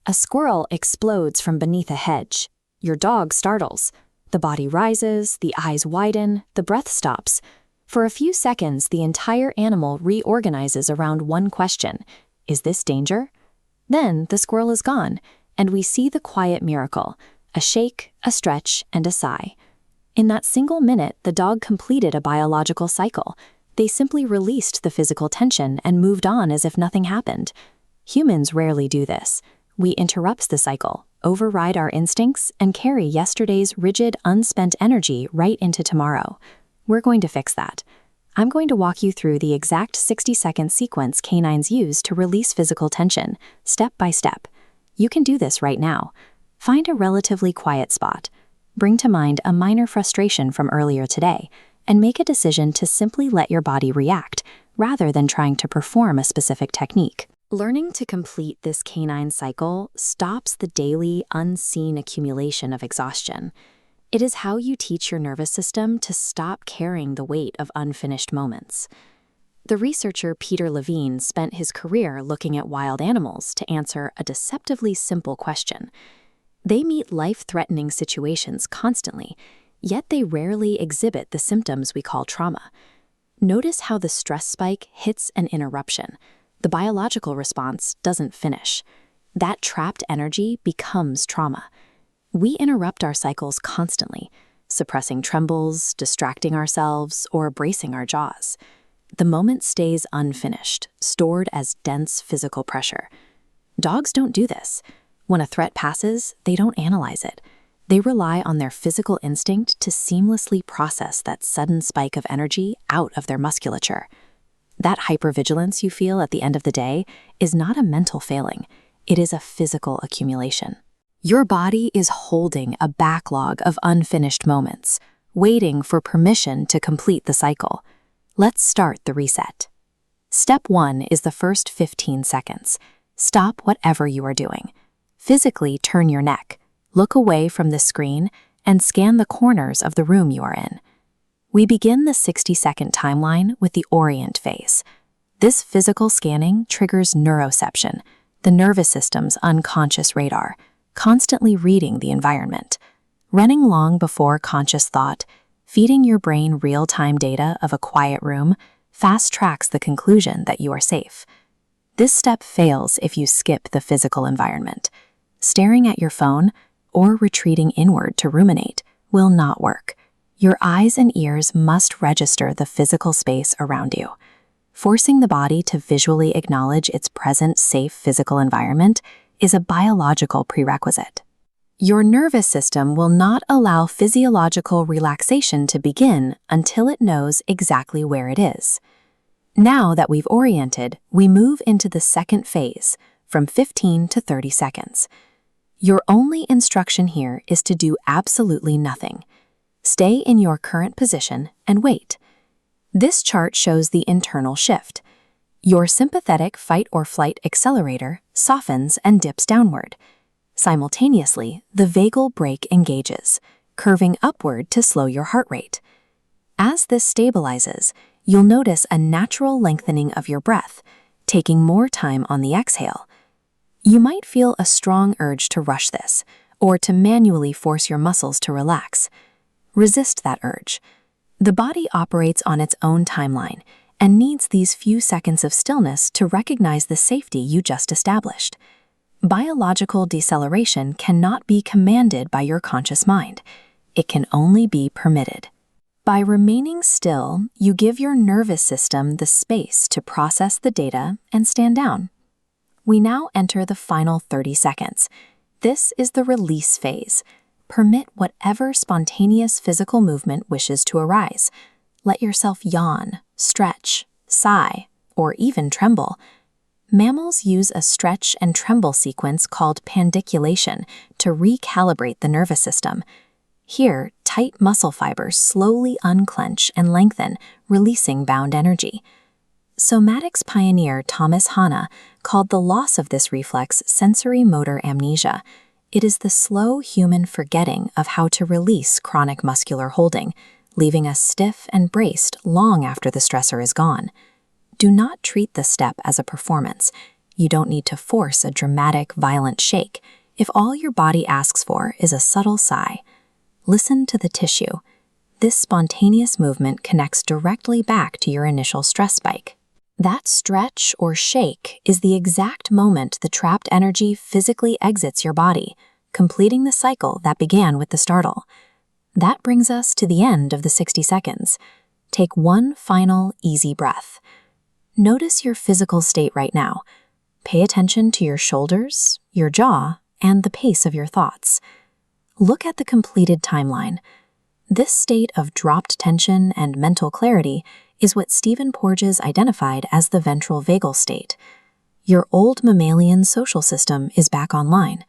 A squirrel explodes from beneath a hedge. Your dog startles. The body rises, the eyes widen, the breath stops. For a few seconds, the entire animal reorganizes around one question: is this danger? Then the squirrel is gone, and we see the quiet miracle: a shake, a stretch, and a sigh. In that single minute, the dog completed a biological cycle. They simply released the physical tension and moved on as if nothing happened. Humans rarely do this. We interrupt the cycle, override our instincts, and carry yesterday's rigid, unspent energy right into tomorrow. We're going to fix that. I'm going to walk you through the exact 60-second sequence canines use to release physical tension, step by step. You can do this right now. Find a relatively quiet spot. Bring to mind a minor frustration from earlier today, and make a decision to simply let your body react, rather than trying to perform a specific technique. Learning to complete this canine cycle stops the daily, unseen accumulation of exhaustion. It is how you teach your nervous system to stop carrying the weight of unfinished moments. The researcher Peter Levine spent his career looking at wild animals to answer a deceptively simple question. They meet life-threatening situations constantly, yet they rarely exhibit the symptoms we call trauma. Notice how the stress spike hits an interruption. The biological response doesn't finish. That trapped energy becomes trauma. We interrupt our cycles constantly, suppressing trembles, distracting ourselves, or bracing our jaws. The moment stays unfinished, stored as dense physical pressure. Dogs don't do this. When a threat passes, they don't analyze it. They rely on their physical instinct to seamlessly process that sudden spike of energy out of their musculature. That hypervigilance you feel at the end of the day is not a mental failing. It is a physical accumulation. Your body is holding a backlog of unfinished moments, waiting for permission to complete the cycle. Let's start the reset. Step 1 is the first 15 seconds. Stop whatever you are doing. Physically turn your neck, look away from the screen, and scan the corners of the room you are in. We begin the 60-second timeline with the orient phase. This physical scanning triggers neuroception, the nervous system's unconscious radar, constantly reading the environment. Running long before conscious thought, feeding your brain real-time data of a quiet room fast-tracks the conclusion that you are safe. This step fails if you skip the physical environment. Staring at your phone or retreating inward to ruminate will not work. Your eyes and ears must register the physical space around you. Forcing the body to visually acknowledge its present safe physical environment is a biological prerequisite. Your nervous system will not allow physiological relaxation to begin until it knows exactly where it is. Now that we've oriented, we move into the second phase, from 15 to 30 seconds. Your only instruction here is to do absolutely nothing. Stay in your current position and wait. This chart shows the internal shift. Your sympathetic fight-or-flight accelerator softens and dips downward. Simultaneously, the vagal brake engages, curving upward to slow your heart rate. As this stabilizes, you'll notice a natural lengthening of your breath, taking more time on the exhale. You might feel a strong urge to rush this, or to manually force your muscles to relax. Resist that urge. The body operates on its own timeline and needs these few seconds of stillness to recognize the safety you just established. Biological deceleration cannot be commanded by your conscious mind. It can only be permitted. By remaining still, you give your nervous system the space to process the data and stand down. We now enter the final 30 seconds. This is the release phase. Permit whatever spontaneous physical movement wishes to arise. Let yourself yawn, stretch, sigh, or even tremble. Mammals use a stretch and tremble sequence called pandiculation to recalibrate the nervous system. Here, tight muscle fibers slowly unclench and lengthen, releasing bound energy. Somatics pioneer Thomas Hanna called the loss of this reflex sensory motor amnesia. It is the slow human forgetting of how to release chronic muscular holding, leaving us stiff and braced long after the stressor is gone. Do not treat the step as a performance. You don't need to force a dramatic, violent shake if all your body asks for is a subtle sigh. Listen to the tissue. This spontaneous movement connects directly back to your initial stress spike. That stretch or shake is the exact moment the trapped energy physically exits your body, completing the cycle that began with the startle. That brings us to the end of the 60 seconds. Take one final, easy breath. Notice your physical state right now. Pay attention to your shoulders, your jaw, and the pace of your thoughts. Look at the completed timeline. This state of dropped tension and mental clarity is what Stephen Porges identified as the ventral vagal state. Your old mammalian social system is back online.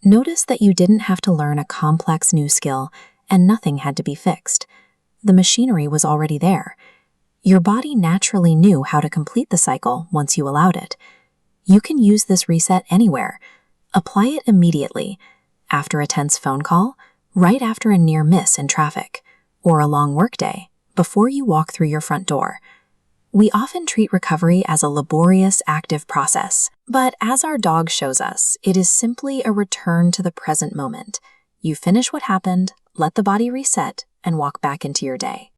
Notice that you didn't have to learn a complex new skill, and nothing had to be fixed. The machinery was already there. Your body naturally knew how to complete the cycle once you allowed it. You can use this reset anywhere. Apply it immediately, after a tense phone call, right after a near miss in traffic, or a long workday, before you walk through your front door. We often treat recovery as a laborious, active process, but as our dog shows us, it is simply a return to the present moment. You finish what happened, let the body reset, and walk back into your day.